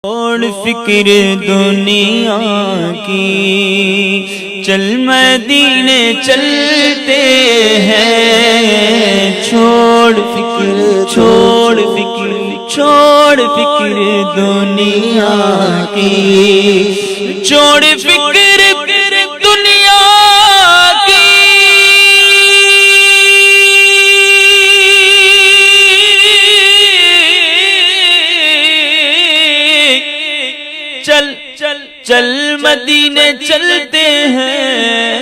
چھوڑ فکر دنیا کی، چل مدینے چلتے ہیں۔ چھوڑ فکر دنیا کی، چھوڑ فکر دنیا کی، چل مدینے چلتے ہیں،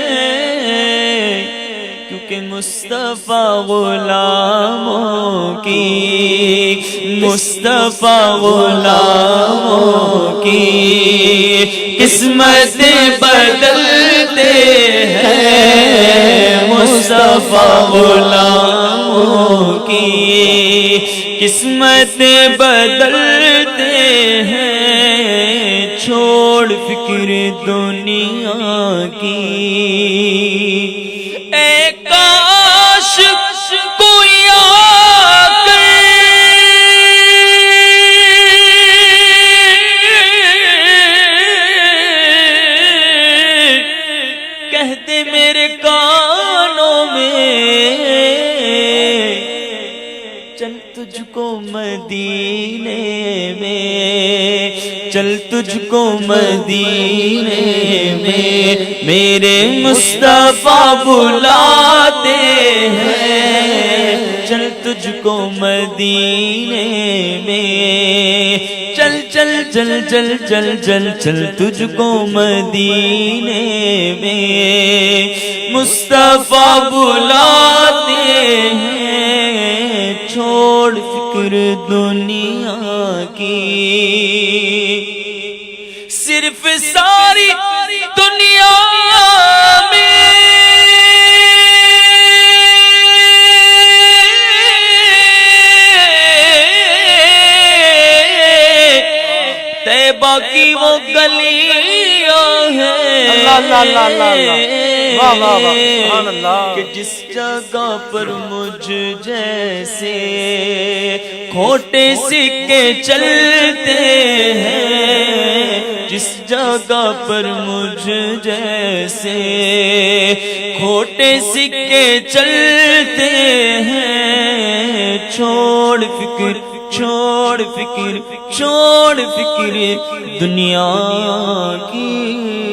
کیونکہ مصطفیٰ غلاموں کی، قسمتیں بدلتے ہیں۔ مصطفیٰ غلاموں کی قسمتیں بدلتے ہیں۔ چھوڑ فکر دنیا کی، اے کاش کوئی آ کر کہہ دے میرے کانوں میں، چل تجھ کو مدینے میں، چل تجھ کو مدینے میں میرے مصطفیٰ بلاتے ہیں۔ چل تجھ کو مدینے میں، چل تجھ کو مدینے میں مصطفیٰ بلاتے ہیں۔ چھوڑ فکر دنیا کی، صرف ساری دنیا میں طیبہ کی وہ گلیاں ہیں کہ جس جگہ پر مجھ جیسے کھوٹے سکے چلتے ہیں، جس جگہ پر مجھ جیسے کھوٹے سکے چلتے ہیں۔ چھوڑ فکر دنیا کی۔